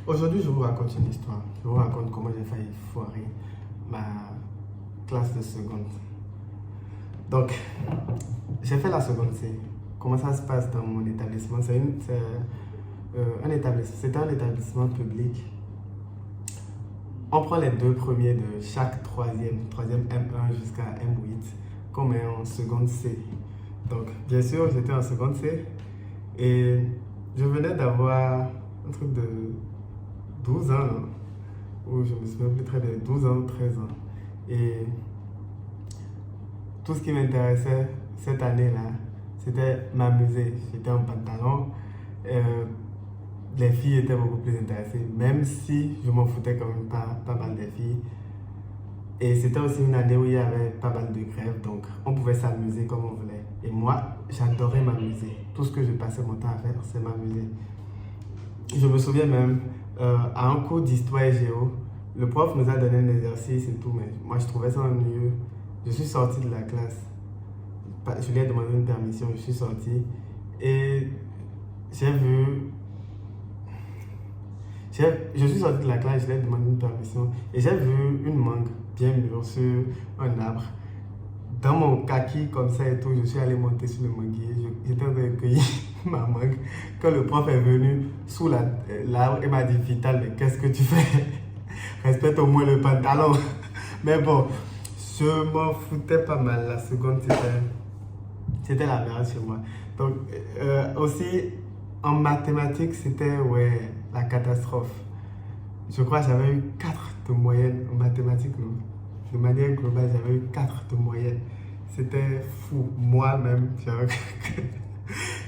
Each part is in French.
Aujourd'hui, je vous raconte une histoire. Je vous raconte comment j'ai failli foirer ma classe de seconde. Donc, j'ai fait la seconde C. Comment ça se passe dans mon établissement? C'est un établissement public. On prend les deux premiers de chaque troisième M1 jusqu'à M8, comme est en seconde C. Donc, bien sûr, j'étais en seconde C et je venais d'avoir un truc de 12 ans, hein, ou je me souviens plus très bien, 12 ans, 13 ans. Et tout ce qui m'intéressait cette année-là, c'était m'amuser. J'étais en pantalon, euh, les filles étaient beaucoup plus intéressées, même si je m'en foutais quand même pas mal des filles. Et c'était aussi une année où il y avait pas mal de grèves, donc on pouvait s'amuser comme on voulait. Et moi, j'adorais m'amuser. Tout ce que je passais mon temps à faire, c'est m'amuser. Je me souviens même, à un cours d'histoire et géo, le prof nous a donné un exercice et tout, mais moi je trouvais ça ennuyeux. Je suis sorti de la classe. Je lui ai demandé une permission, je suis sorti. Et j'ai vu. Je suis sorti de la classe, je lui ai demandé une permission. Et j'ai vu une mangue bien mûre sur un arbre. Dans mon kaki comme ça et tout, je suis allé monter sur le manguier. J'étais en train de cueillir ma mangue. Quand le prof est venu sous l'arbre, il m'a dit Vital, mais qu'est-ce que tu fais? Respecte au moins le pantalon. Mais bon, je m'en foutais pas mal. La seconde, c'était la merde chez moi. Donc, aussi, en mathématiques, c'était ouais, la catastrophe. Je crois que j'avais eu 4 de moyenne en mathématiques. Non. De manière globale, j'avais eu 4 de moyenne. C'était fou. Moi-même,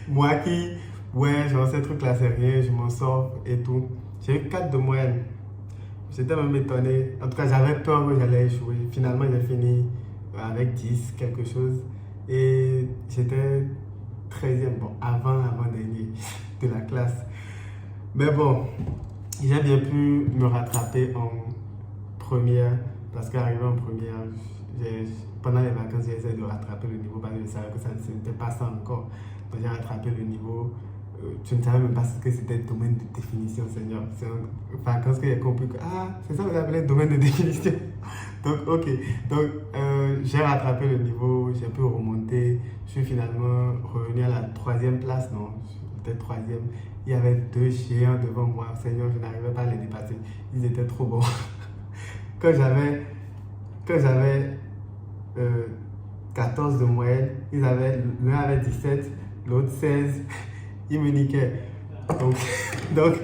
moi qui, ouais, genre ces trucs-là, c'est rien, je m'en sors et tout. J'ai eu 4 de moyenne. J'étais même étonné. En tout cas, j'avais peur que j'allais échouer. Finalement, j'ai fini avec 10, quelque chose. Et j'étais 13e, bon, avant-dernier de la classe. Mais bon, j'ai bien pu me rattraper en première, parce qu'arrivé en première, pendant les vacances, j'ai essayé de rattraper le niveau, parce que je savais que ça n'était pas ça encore. Donc j'ai rattrapé le niveau. Je ne savais même pas ce que c'était le domaine de définition, Seigneur. C'est en vacances que j'ai compris que, ah, c'est ça que vous appelez le domaine de définition. Donc, ok. Donc, j'ai rattrapé le niveau, j'ai pu remonter. Je suis finalement revenu à la 3e place, non, peut-être 3e. Il y avait 2 géants devant moi. Seigneur, je n'arrivais pas à les dépasser. Ils étaient trop bons. Quand j'avais 14 de moyenne, l'un avait 17, l'autre 16. Ils me niquaient. Donc, donc,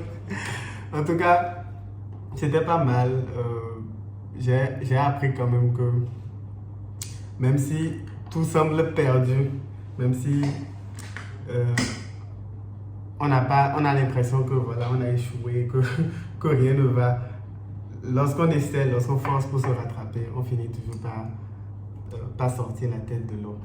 en tout cas, c'était pas mal. J'ai appris quand même que même si tout semble perdu, même si on a l'impression que voilà, on a échoué, que rien ne va. Lorsqu'on essaie, lorsqu'on force pour se rattraper, on finit toujours par pas sortir la tête de l'eau.